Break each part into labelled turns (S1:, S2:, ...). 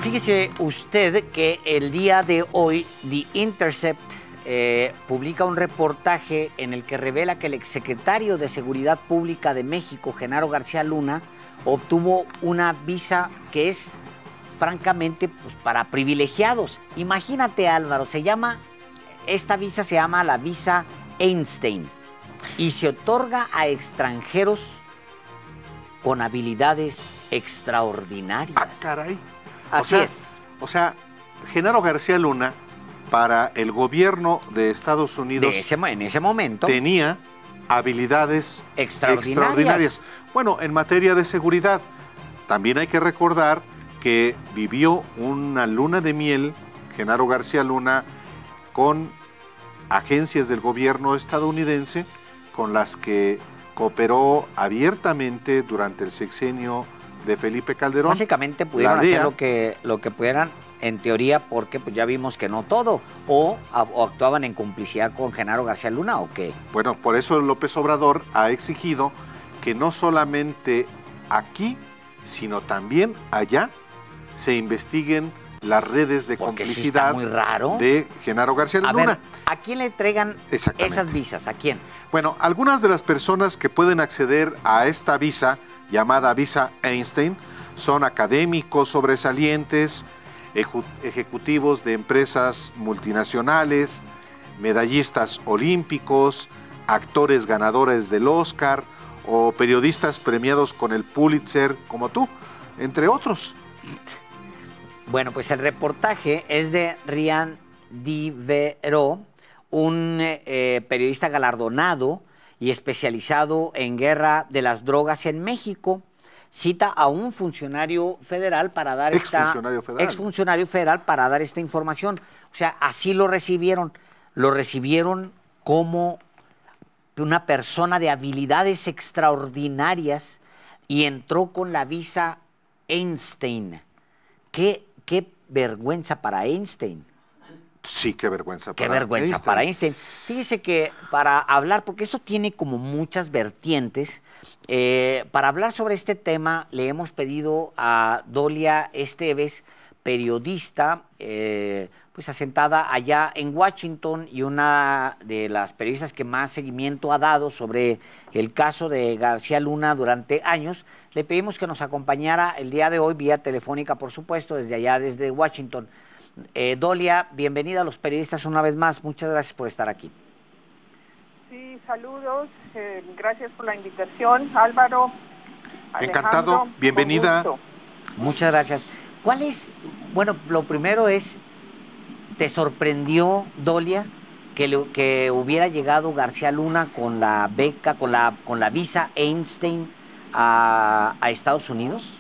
S1: Fíjese usted que el día de hoy The Intercept publica un reportaje en el que revela que el exsecretario de Seguridad Pública de México, Genaro García Luna, obtuvo una visa que es francamente pues, para privilegiados. Imagínate, Álvaro, esta visa se llama la visa Einstein y se otorga a extranjeros con habilidades extraordinarias.
S2: Ah, caray.
S1: Así es.
S2: O sea, Genaro García Luna, para el gobierno de Estados Unidos,
S1: en ese momento,
S2: tenía habilidades
S1: extraordinarias.
S2: Bueno, en materia de seguridad, también hay que recordar que vivió una luna de miel, Genaro García Luna, con agencias del gobierno estadounidense, con las que cooperó abiertamente durante el sexenio de Felipe Calderón.
S1: Básicamente pudieron hacer lo que pudieran, en teoría, porque pues ya vimos que no todo, o actuaban en complicidad con Genaro García Luna, ¿o qué?
S2: Bueno, por eso López Obrador ha exigido que no solamente aquí, sino también allá, se investiguen las redes de complicidad
S1: muy raro
S2: de Genaro García Luna.
S1: A ver, ¿a quién le entregan esas visas? ¿A quién?
S2: Bueno, algunas de las personas que pueden acceder a esta visa, llamada visa Einstein, son académicos sobresalientes, ejecutivos de empresas multinacionales, medallistas olímpicos, actores ganadores del Oscar o periodistas premiados con el Pulitzer, como tú, entre otros.
S1: Bueno, pues el reportaje es de Rian Divero, un periodista galardonado y especializado en guerra de las drogas en México. Cita a un funcionario federal para dar exfuncionario federal para dar esta información. O sea, así lo recibieron. Lo recibieron como una persona de habilidades extraordinarias y entró con la visa Einstein. ¿Qué vergüenza para Einstein?
S2: Sí, qué vergüenza
S1: para Einstein. Fíjese que para hablar, porque eso tiene como muchas vertientes, para hablar sobre este tema le hemos pedido a Dolia Esteves, periodista, pues asentada allá en Washington y una de las periodistas que más seguimiento ha dado sobre el caso de García Luna durante años. Le pedimos que nos acompañara el día de hoy, vía telefónica, por supuesto, desde allá, desde Washington. Dolia, bienvenida a Los Periodistas una vez más. Muchas gracias por estar aquí.
S3: Sí, saludos. Gracias por la invitación, Álvaro.
S2: Encantado, bienvenida.
S1: Muchas gracias. ¿Cuál es? Bueno, lo primero es, ¿te sorprendió, Dolia, que hubiera llegado García Luna con la beca, con la visa Einstein a Estados Unidos?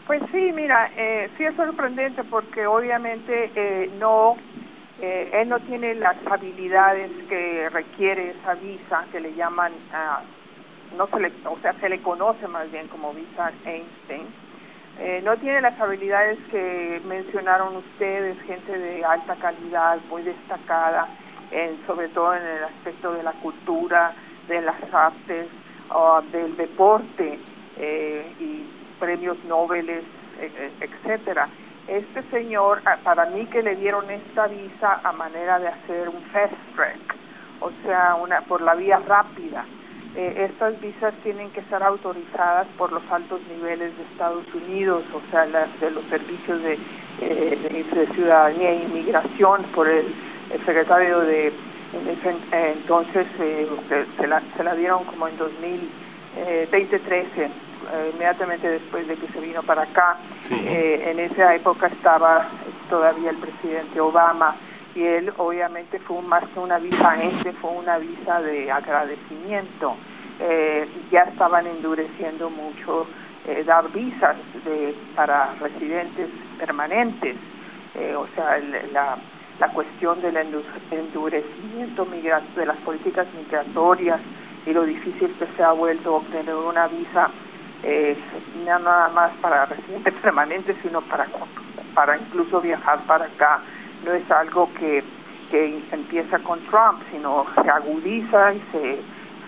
S3: Pues sí, mira, sí es sorprendente porque obviamente él no tiene las habilidades que requiere esa visa, que le llaman, se le conoce más bien como visa Einstein. No tiene las habilidades que mencionaron ustedes, gente de alta calidad, muy destacada, sobre todo en el aspecto de la cultura, de las artes, del deporte y premios Nobel, etcétera. Este señor, para mí que le dieron esta visa a manera de hacer un fast track, o sea, por la vía rápida. Estas visas tienen que estar autorizadas por los altos niveles de Estados Unidos, o sea, de los servicios de ciudadanía e inmigración, por el secretario de entonces se la dieron como en 2013, inmediatamente después de que se vino para acá. Sí. En esa época estaba todavía el presidente Obama y él obviamente fue más que una visa fue una visa de agradecimiento. Ya estaban endureciendo mucho dar visas para residentes permanentes, o sea, la cuestión del endurecimiento de las políticas migratorias y lo difícil que se ha vuelto obtener una visa, no nada más para residentes permanentes, sino para incluso viajar para acá. No es algo que empieza con Trump, sino se agudiza y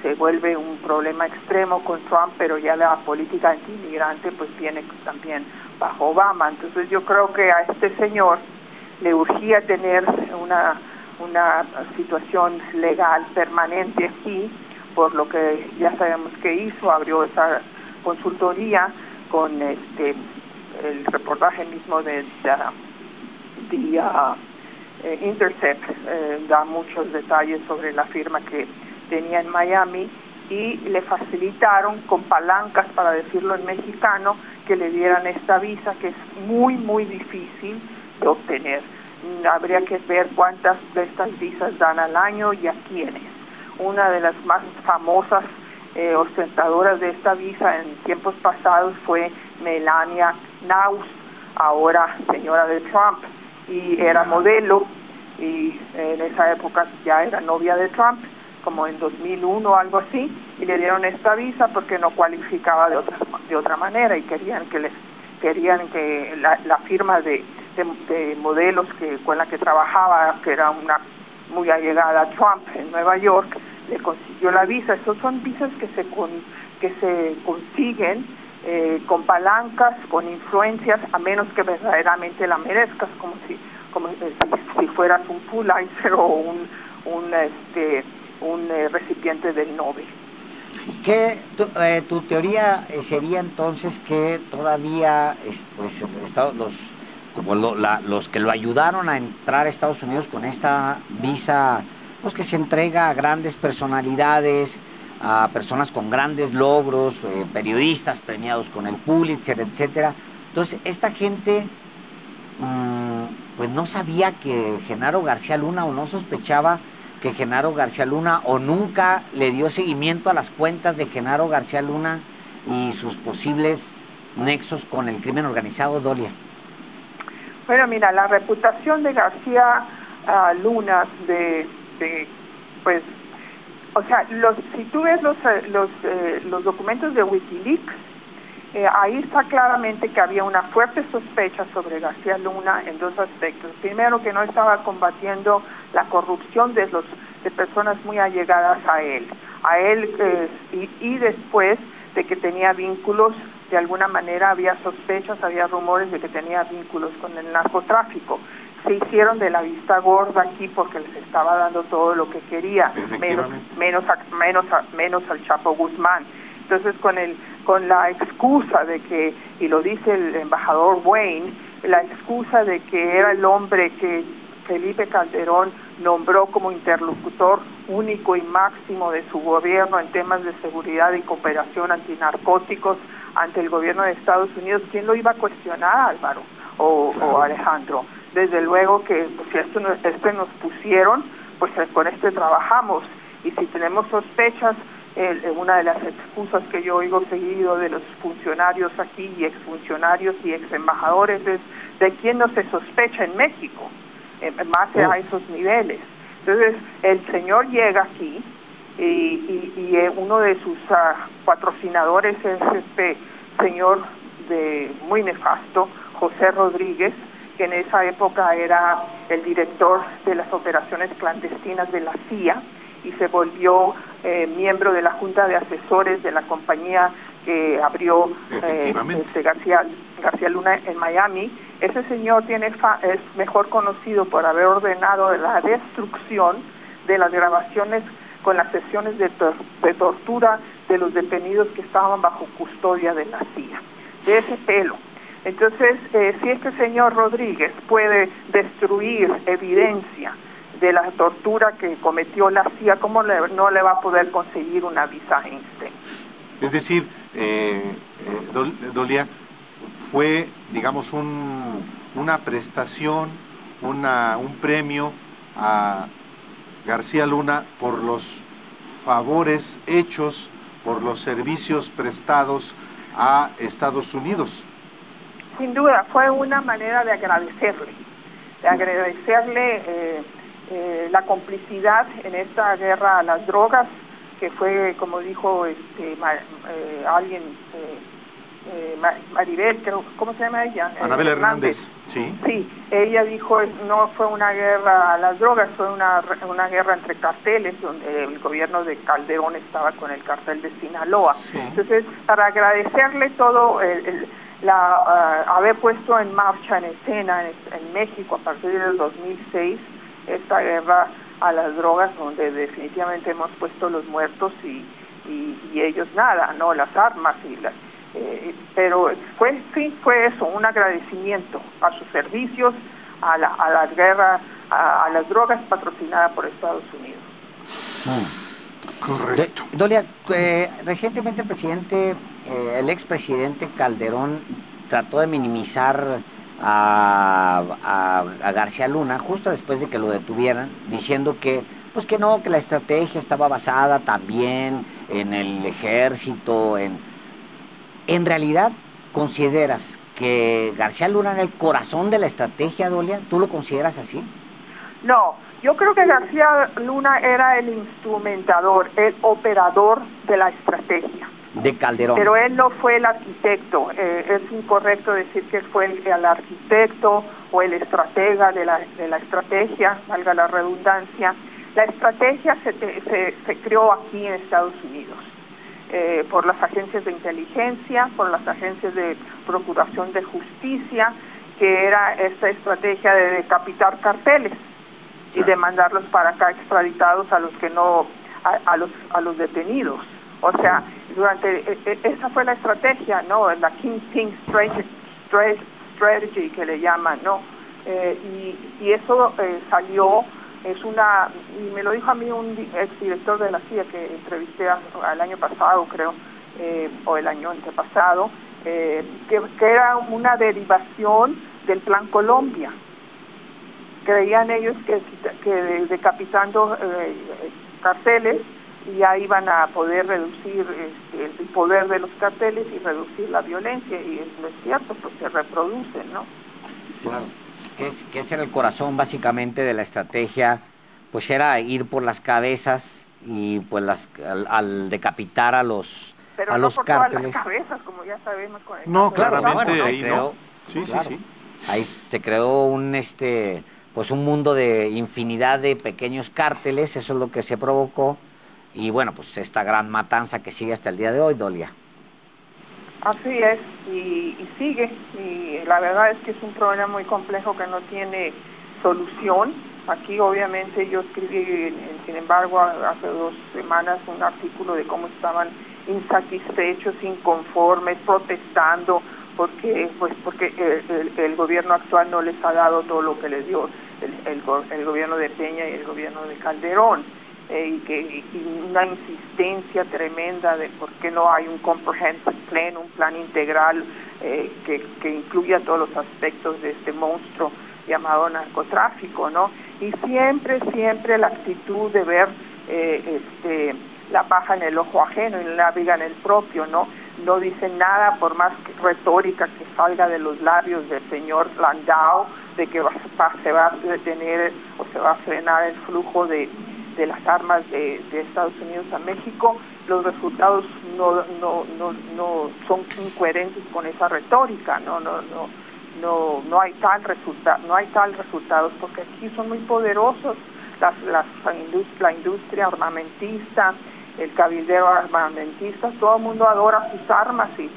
S3: se vuelve un problema extremo con Trump, pero ya la política anti-inmigrante pues viene también bajo Obama. Entonces yo creo que a este señor le urgía tener una situación legal permanente aquí, por lo que ya sabemos que hizo, abrió esa consultoría con el reportaje mismo de Intercept, da muchos detalles sobre la firma que tenía en Miami, y le facilitaron con palancas, para decirlo en mexicano, que le dieran esta visa, que es muy, muy difícil de obtener. Habría que ver cuántas de estas visas dan al año y a quiénes. Una de las más famosas ostentadoras de esta visa en tiempos pasados fue Melania Knauss, ahora señora de Trump, y era modelo, y en esa época ya era novia de Trump, como en 2001 o algo así, y le dieron esta visa porque no cualificaba de otra manera, y querían que la firma de modelos con la que trabajaba, que era una muy allegada a Trump en Nueva York, le consiguió la visa. Esos son visas que se consiguen con palancas, con influencias, a menos que verdaderamente la merezcas, como si fueras un Pulitzer o un recipiente del Nobel.
S1: Tu teoría sería entonces que todavía pues, los que lo ayudaron a entrar a Estados Unidos con esta visa, pues que se entrega a grandes personalidades, a personas con grandes logros, periodistas premiados con el Pulitzer, etcétera. Entonces, esta gente pues no sabía que Genaro García Luna, o no sospechaba que Genaro García Luna, o nunca le dio seguimiento a las cuentas de Genaro García Luna y sus posibles nexos con el crimen organizado, Dolia.
S3: Bueno, mira, la reputación de García Luna, pues, o sea, si tú ves los documentos de Wikileaks, ahí está claramente que había una fuerte sospecha sobre García Luna en dos aspectos. Primero, que no estaba combatiendo la corrupción de personas muy allegadas a él, y después de que tenía vínculos, de alguna manera había sospechas, había rumores de que tenía vínculos con el narcotráfico. Se hicieron de la vista gorda aquí porque les estaba dando todo lo que quería, menos al Chapo Guzmán. Entonces, con la excusa de que, y lo dice el embajador Wayne, la excusa de que era el hombre que Felipe Calderón nombró como interlocutor único y máximo de su gobierno en temas de seguridad y cooperación antinarcóticos ante el gobierno de Estados Unidos, ¿quién lo iba a cuestionar, Álvaro o Alejandro? Desde luego que pues, si esto nos pusieron, pues con trabajamos, y si tenemos sospechas, una de las excusas que yo oigo seguido de los funcionarios aquí, y exfuncionarios y exembajadores, es de quién no se sospecha en México, más a esos niveles. Entonces, el señor llega aquí y uno de sus patrocinadores es este señor muy nefasto, José Rodríguez, que en esa época era el director de las operaciones clandestinas de la CIA, y se volvió miembro de la Junta de Asesores de la compañía que abrió García Luna en Miami. Ese señor es mejor conocido por haber ordenado la destrucción de las grabaciones con las sesiones de tortura de los detenidos que estaban bajo custodia de la CIA, de ese pelo. Entonces, si este señor Rodríguez puede destruir evidencia de la tortura que cometió la CIA, ¿cómo no le va a poder conseguir una visa a Einstein?
S2: Es decir, Dolia, fue, digamos, una prestación, un premio a García Luna por los favores hechos, por los servicios prestados a Estados Unidos.
S3: Sin duda, fue una manera de agradecerle la complicidad en esta guerra a las drogas, que fue, como dijo alguien Maribel, creo, ¿cómo se llama ella?
S2: Anabel Hernández, sí.
S3: Sí, ella dijo, no fue una guerra a las drogas, fue una guerra entre carteles, donde el gobierno de Calderón estaba con el cartel de Sinaloa.
S2: Sí.
S3: Entonces, para agradecerle todo haber puesto en marcha, en escena, en México a partir del 2006, esta guerra a las drogas, donde definitivamente hemos puesto los muertos y ellos nada, ¿no? Las armas y las... pero fue eso, un agradecimiento a sus servicios, a la guerra, a las drogas patrocinadas por Estados Unidos.
S2: Correcto.
S1: Dolia, recientemente el expresidente Calderón trató de minimizar a García Luna justo después de que lo detuvieran, diciendo que pues que no, que la estrategia estaba basada también en el ejército. ¿En realidad consideras que García Luna era el corazón de la estrategia, Dolia? ¿Tú lo consideras así?
S3: No, yo creo que García Luna era el instrumentador, el operador de la estrategia.
S1: De Calderón.
S3: Pero él no fue el arquitecto. Es incorrecto decir que fue el arquitecto o el estratega de la estrategia, valga la redundancia. La estrategia se creó aquí en Estados Unidos. Por las agencias de inteligencia, por las agencias de procuración de justicia, que era esta estrategia de decapitar carteles y de mandarlos para acá extraditados a los que no, a los detenidos. O sea, esa fue la estrategia, ¿no? La Kingpin Strategy que le llaman, ¿no? Y eso salió. Y me lo dijo a mí un exdirector de la CIA que entrevisté al año pasado, creo, o el año antepasado, que era una derivación del Plan Colombia. Creían ellos que decapitando carteles ya iban a poder reducir el poder de los carteles y reducir la violencia, y no es cierto, pues se reproducen, ¿no?
S1: Claro. Que ese era el corazón básicamente de la estrategia, pues era ir por las cabezas y pues al decapitar a los
S3: Pero
S1: a
S3: no
S1: los
S3: por
S1: cárteles.
S3: todas las cabezas, como ya sabemos. Con el
S2: No,
S3: caso de
S2: claramente
S3: Obama,
S2: ahí no. Sí,
S1: claro,
S2: sí.
S1: ahí se creó pues un mundo de infinidad de pequeños cárteles, eso es lo que se provocó, y bueno, pues esta gran matanza que sigue hasta el día de hoy, Dolia.
S3: Así es, y sigue, y la verdad es que es un problema muy complejo que no tiene solución. Aquí obviamente yo escribí, sin embargo, hace 2 semanas un artículo de cómo estaban insatisfechos, inconformes, protestando, porque el gobierno actual no les ha dado todo lo que les dio el gobierno de Peña y el gobierno de Calderón. Y una insistencia tremenda de por qué no hay un comprehensive plan, un plan integral que incluya todos los aspectos de este monstruo llamado narcotráfico, ¿no? Y siempre la actitud de ver la paja en el ojo ajeno y la viga en el propio, ¿no? No dicen nada, por más retórica que salga de los labios del señor Landau, de que se va a detener o se va a frenar el flujo de las armas de Estados Unidos a México. Los resultados no son incoherentes con esa retórica, no hay tal resultados, porque aquí son muy poderosos la industria armamentista, el cabildeo armamentista, todo el mundo adora sus armas y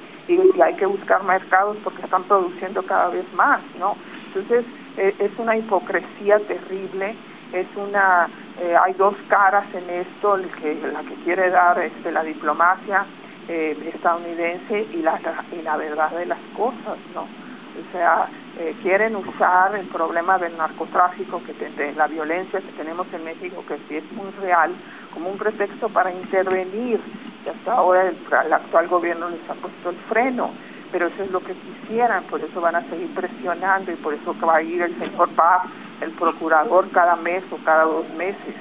S3: hay que buscar mercados porque están produciendo cada vez más, ¿no? Entonces es una hipocresía terrible. Hay 2 caras en esto, la que quiere dar la diplomacia estadounidense y la verdad de las cosas, ¿no? O sea, quieren usar el problema del narcotráfico, de la violencia que tenemos en México, que sí es muy real, como un pretexto para intervenir, y hasta ahora el actual gobierno les ha puesto el freno, pero eso es lo que quisieran, por eso van a seguir presionando y por eso va a ir el señor Paz, el procurador, cada mes o cada 2 meses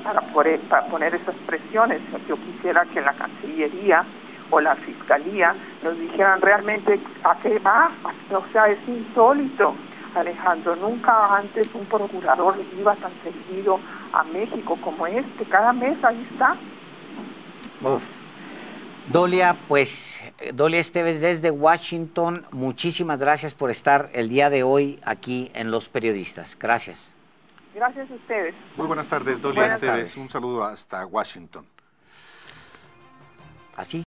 S3: para poner esas presiones. Yo quisiera que la Cancillería o la Fiscalía nos dijeran realmente a qué va. O sea, es insólito, Alejandro, nunca antes un procurador iba tan seguido a México como cada mes ahí está.
S1: Dolia, pues Dolia Esteves desde Washington, muchísimas gracias por estar el día de hoy aquí en Los Periodistas. Gracias.
S3: Gracias a ustedes.
S2: Muy buenas tardes, Dolia
S3: Buenas
S2: Esteves.
S1: tardes.
S2: Un saludo hasta Washington.
S1: Así.